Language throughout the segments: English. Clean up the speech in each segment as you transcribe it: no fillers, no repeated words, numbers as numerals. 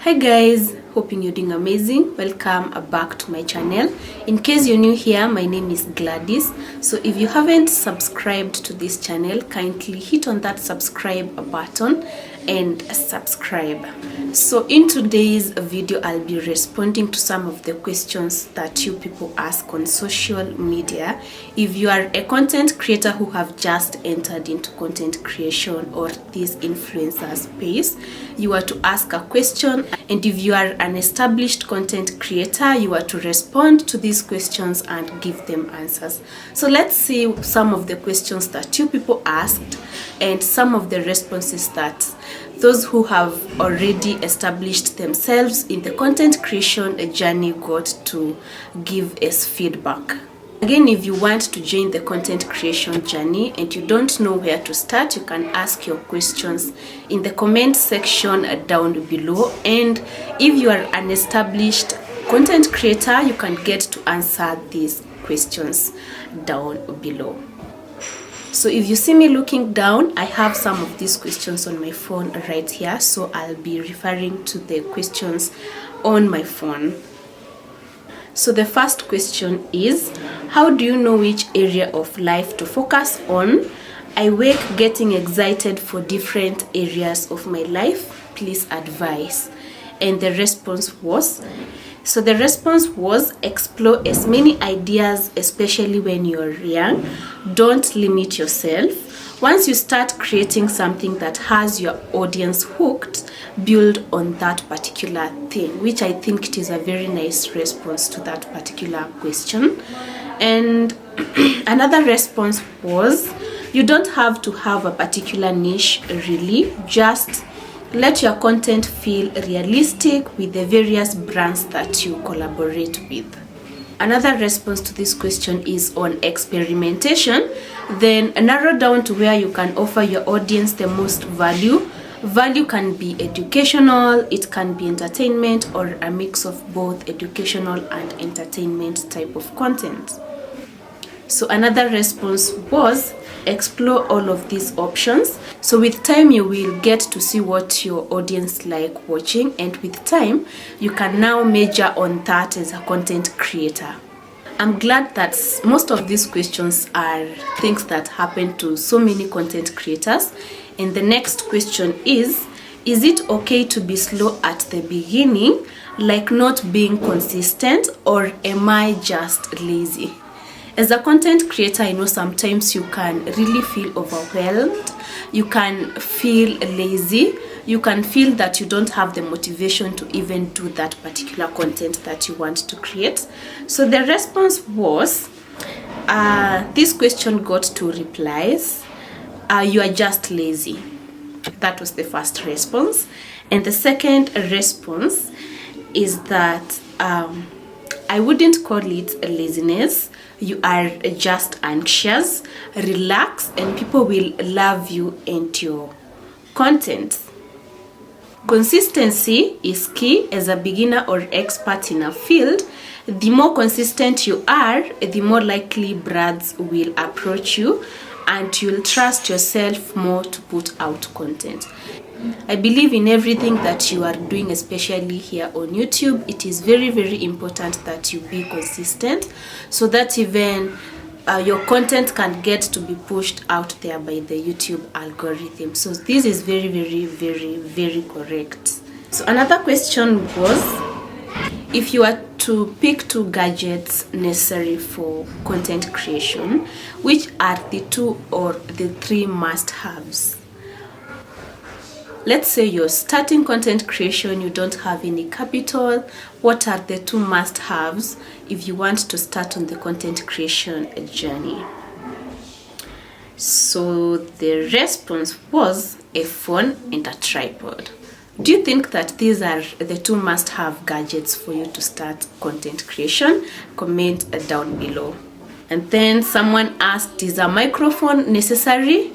Hi guys, hoping you're doing amazing. Welcome back to my channel. In case you're new here, my name is Gladys. So if you haven't subscribed to this channel, kindly hit on that subscribe button and subscribe. So in today's video, I'll be responding to some of the questions that you people ask on social media. If you are a content creator who have just entered into content creation or this influencer space, you are to ask a question, and if you are an established content creator, you are to respond to these questions and give them answers. So let's see some of the questions that you people asked and some of the responses that those who have already established themselves in the content creation journey got to give us feedback. Again, if you want to join the content creation journey and you don't know where to start, you can ask your questions in the comment section down below. And if you are an established content creator, you can get to answer these questions down below. So if you see me looking down, I have some of these questions on my phone right here. So I'll be referring to the questions on my phone. So the first question is, how do you know which area of life to focus on? I wake getting excited for different areas of my life. Please advise. And the response was, explore as many ideas, especially when you're young. Don't limit yourself. Once you start creating something that has your audience hooked, build on that particular thing, which I think it is a very nice response to that particular question. And another response was, you don't have to have a particular niche really, just let your content feel realistic with the various brands that you collaborate with. Another response to this question is on experimentation. Then narrow down to where you can offer your audience the most value. Value can be educational, it can be entertainment, or a mix of both educational and entertainment type of content. So another response was, explore all of these options. So with time, you will get to see what your audience like watching, and with time, you can now measure on that as a content creator. I'm glad that most of these questions are things that happen to so many content creators. And the next question is it okay to be slow at the beginning, like not being consistent, or am I just lazy? As a content creator, I know sometimes you can really feel overwhelmed, you can feel lazy, you can feel that you don't have the motivation to even do that particular content that you want to create. So the response was, this question got 2 replies. You are just lazy. That was the first response. And the second response is that I wouldn't call it a laziness. You are just anxious. Relax and people will love you and your content. Consistency is key. As a beginner or expert in a field, the more consistent you are, the more likely brands will approach you and you'll trust yourself more to put out content. I believe in everything that you are doing, especially here on YouTube. It is very, very important that you be consistent so that even your content can get to be pushed out there by the YouTube algorithm. So this is very, very, very, very correct. So another question was, if you are to pick 2 gadgets necessary for content creation, which are the 2 or the 3 must-haves? Let's say you're starting content creation, you don't have any capital. What are the 2 must-haves if you want to start on the content creation journey? So the response was a phone and a tripod. Do you think that these are the 2 must-have gadgets for you to start content creation? Comment down below. And then someone asked, is a microphone necessary?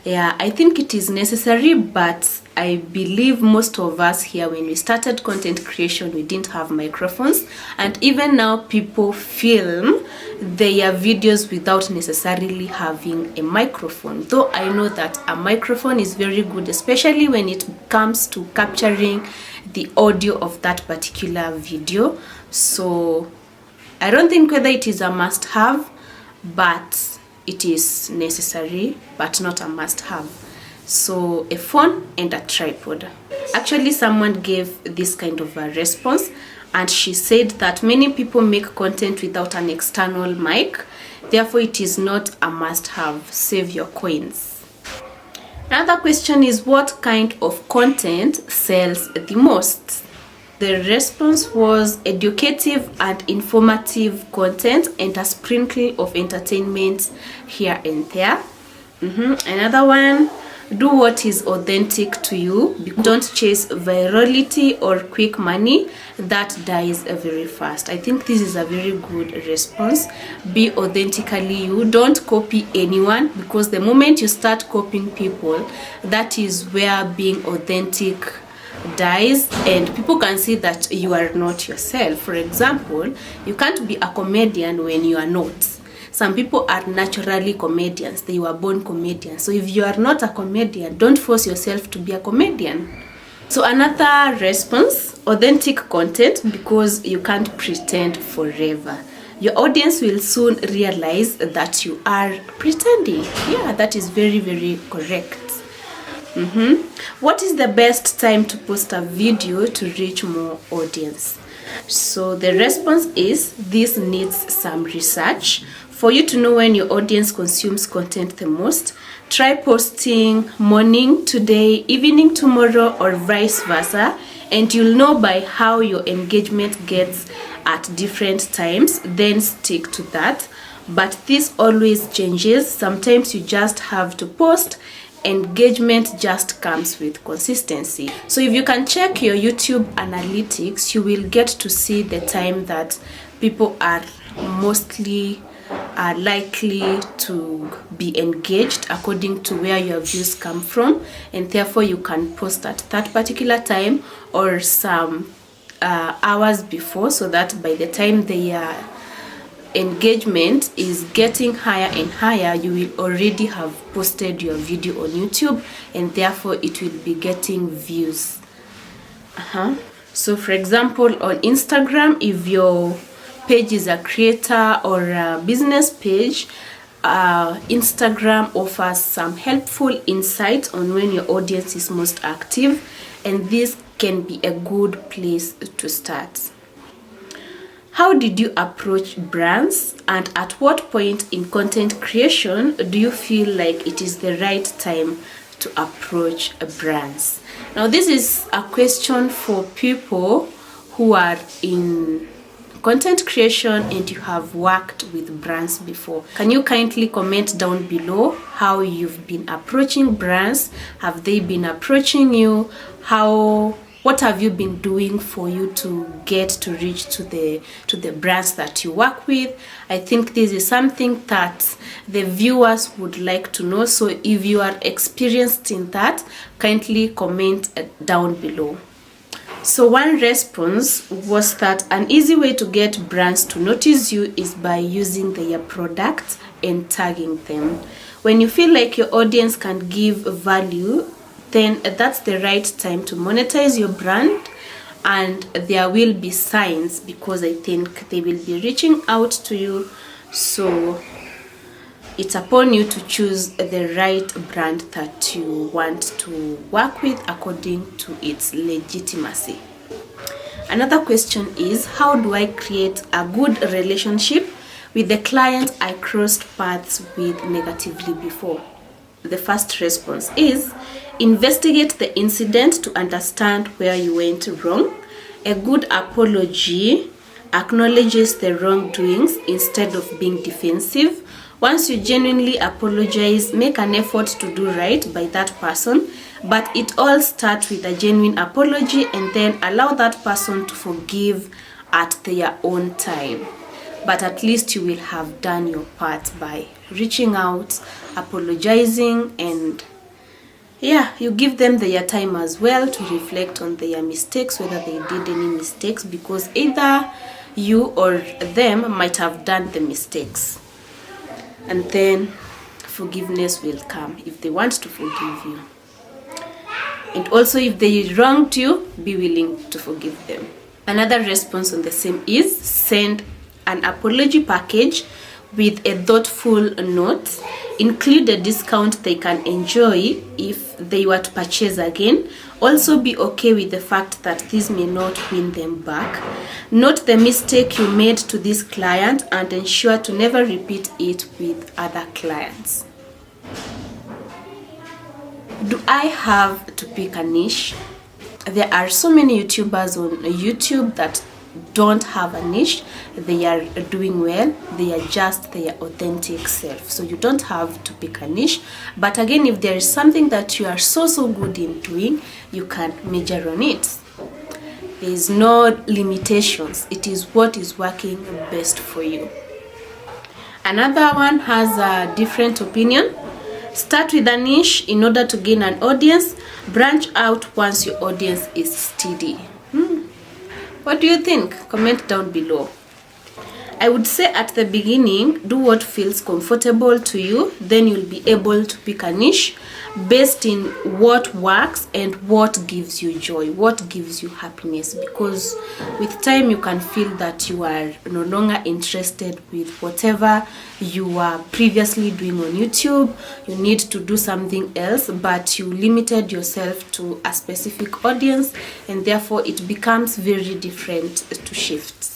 Yeah, I think it is necessary, but I believe most of us here, when we started content creation, we didn't have microphones, and even now people film their videos without necessarily having a microphone. Though I know that a microphone is very good, especially when it comes to capturing the audio of that particular video. So I don't think whether it is a must-have, but it is necessary, but not a must-have. So a phone and a tripod. Actually, someone gave this kind of a response, and she said that many people make content without an external mic, therefore it is not a must-have. Save your coins. Another question is, what kind of content sells the most? The response was educative and informative content and a sprinkle of entertainment here and there. Another one, do what is authentic to you. Don't chase virality or quick money that dies very fast. I think this is a very good response. Be authentically you. Don't copy anyone, because the moment you start copying people, that is where being authentic dies, and people can see that you are not yourself. For example, you can't be a comedian when you are not. Some people are naturally comedians. They were born comedians. So if you are not a comedian, don't force yourself to be a comedian. So another response, authentic content, because you can't pretend forever. Your audience will soon realize that you are pretending. Yeah, that is very, very correct. What is the best time to post a video to reach more audience? So the response is, this needs some research. For you to know when your audience consumes content the most, try posting morning today, evening tomorrow, or vice versa, and you'll know by how your engagement gets at different times. Then stick to that. But this always changes. Sometimes you just have to post. Engagement just comes with consistency. So if you can check your YouTube analytics, you will get to see the time that people are mostly likely to be engaged according to where your views come from, and therefore you can post at that particular time or some hours before, so that by the time their engagement is getting higher and higher, you will already have posted your video on YouTube, and therefore it will be getting views. So for example, on Instagram, if your page is a creator or a business page, Instagram offers some helpful insights on when your audience is most active, and this can be a good place to start. How did you approach brands, and at what point in content creation do you feel like it is the right time to approach brands? Now, this is a question for people who are in content creation and you have worked with brands before. Can you kindly comment down below how you've been approaching brands? Have they been approaching you? What have you been doing for you to get to reach to the brands that you work with? I think this is something that the viewers would like to know. So if you are experienced in that, kindly comment down below. So one response was that an easy way to get brands to notice you is by using their products and tagging them. When you feel like your audience can give value, then that's the right time to monetize your brand, and there will be signs, because I think they will be reaching out to you. So it's upon you to choose the right brand that you want to work with according to its legitimacy. Another question is, how do I create a good relationship with the client I crossed paths with negatively before? The first response is, investigate the incident to understand where you went wrong. A good apology acknowledges the wrongdoings instead of being defensive. Once you genuinely apologize, make an effort to do right by that person, but it all starts with a genuine apology, and then allow that person to forgive at their own time. But at least you will have done your part by reaching out, apologizing, and yeah, you give them their time as well to reflect on their mistakes, whether they did any mistakes, because either you or them might have done the mistakes. And then forgiveness will come if they want to forgive you. And also, if they wronged you, be willing to forgive them. Another response on the same is send an apology package with a thoughtful note. Include a discount they can enjoy if they were to purchase again. Also, be okay with the fact that this may not win them back. Note the mistake you made to this client and ensure to never repeat it with other clients. Do I have to pick a niche? There are so many YouTubers on YouTube that don't have a niche. They are doing well. They are just their authentic self. So you don't have to pick a niche. But again, if there is something that you are so good in doing, you can major on it. There is no limitations. It is what is working best for you. Another one has a different opinion. Start with a niche in order to gain an audience. Branch out once your audience is steady. What do you think? Comment down below. I would say at the beginning, do what feels comfortable to you. Then you'll be able to pick a niche based in what works and what gives you joy, what gives you happiness. Because with time, you can feel that you are no longer interested with whatever you were previously doing on YouTube. You need to do something else, but you limited yourself to a specific audience, and therefore it becomes very different to shift.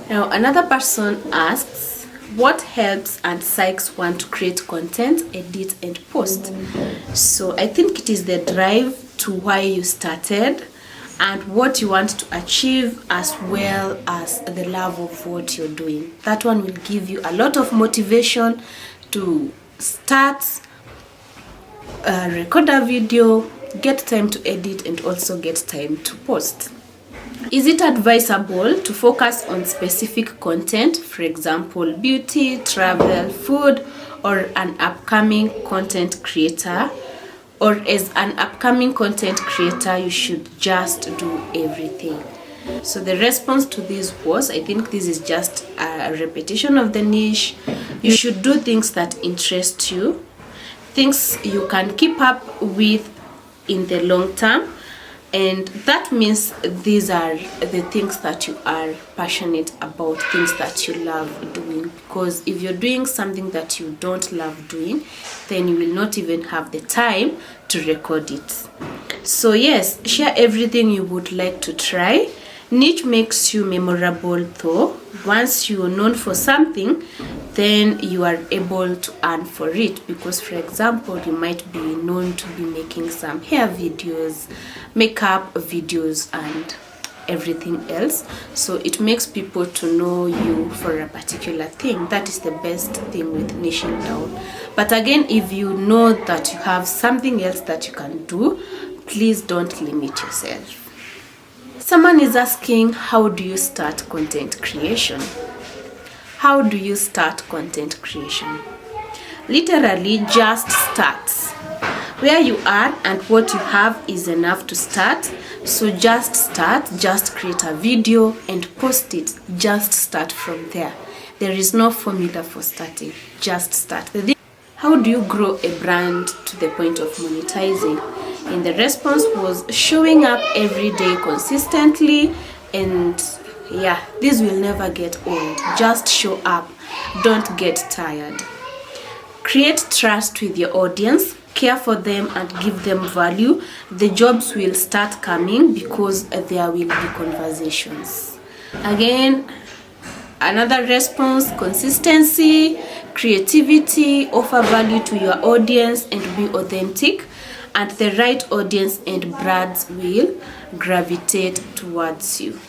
Now, another person asks, what helps and psychs one to create content, edit, and post? So I think it is the drive to why you started and what you want to achieve, as well as the love of what you're doing. That one will give you a lot of motivation to start, record a video, get time to edit, and also get time to post. Is it advisable to focus on specific content, for example, beauty, travel, food, or an upcoming content creator? Or as an upcoming content creator, you should just do everything? So the response to this was, I think this is just a repetition of the niche. You should do things that interest you, things you can keep up with in the long term. And that means these are the things that you are passionate about, things that you love doing. Because if you're doing something that you don't love doing, then you will not even have the time to record it. So yes, share everything you would like to try. Niche makes you memorable though. Once you are known for something, then you are able to earn for it. Because for example, you might be known to be making some hair videos, makeup videos, and everything else. So it makes people to know you for a particular thing. That is the best thing with niching down. But again, if you know that you have something else that you can do, please don't limit yourself. Someone is asking, how do you start content creation? How do you start content creation? Literally, just start. Where you are and what you have is enough to start. So just start, just create a video and post it. Just start from there. There is no formula for starting. Just start. How do you grow a brand to the point of monetizing? And the response was showing up every day consistently, and yeah, this will never get old. Just show up. Don't get tired. Create trust with your audience. Care for them and give them value. The jobs will start coming because there will be conversations. Again, another response, consistency, creativity, offer value to your audience and be authentic, and the right audience and brands will gravitate towards you.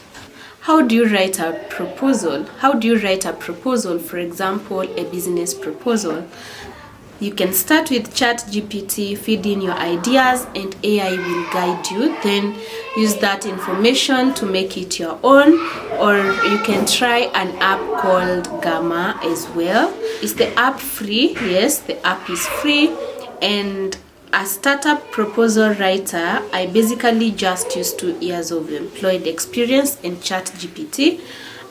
How do you write a proposal? How do you write a proposal? For example, a business proposal. You can start with ChatGPT, feed in your ideas, and AI will guide you. Then use that information to make it your own, or you can try an app called Gamma as well. Is the app free? Yes, the app is free. And as startup proposal writer, I basically just use 2 years of employed experience in ChatGPT,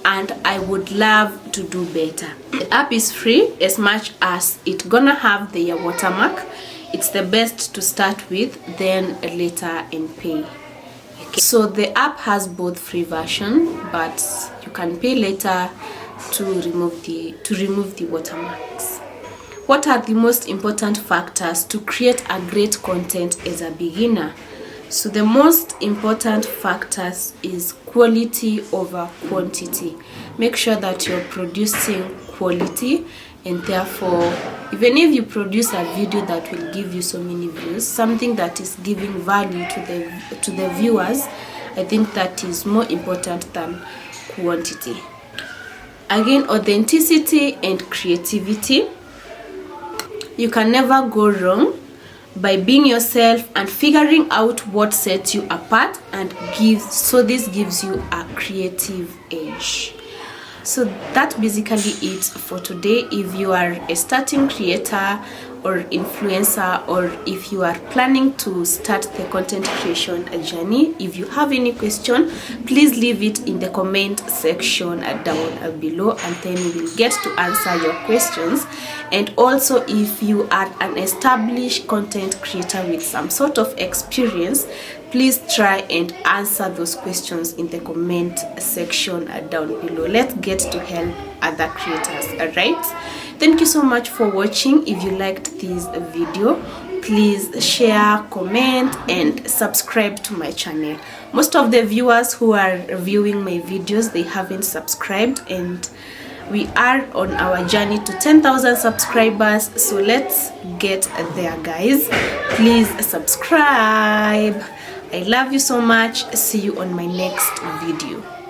and I would love to do better. The app is free as much as it's gonna have the watermark. It's the best to start with, then later and pay. Okay. So the app has both free version, but you can pay later to remove the watermarks. What are the most important factors to create a great content as a beginner? So the most important factors is quality over quantity. Make sure that you're producing quality, and therefore even if you produce a video that will give you so many views, something that is giving value to the viewers, I think that is more important than quantity. Again, authenticity and creativity. You can never go wrong by being yourself and figuring out what sets you apart and this gives you a creative edge. So that's basically it for today. If you are a starting creator or influencer, or if you are planning to start the content creation journey, if you have any question, please leave it in the comment section down below, and then we will get to answer your questions. And also, if you are an established content creator with some sort of experience, please try and answer those questions in the comment section down below. Let's get to help other creators. All right, thank you so much for watching. If you liked this video, please share, comment, and subscribe to my channel. Most of the viewers who are viewing my videos, they haven't subscribed, and we are on our journey to 10,000 subscribers, so let's get there, guys. Please subscribe. I love you so much. See you on my next video.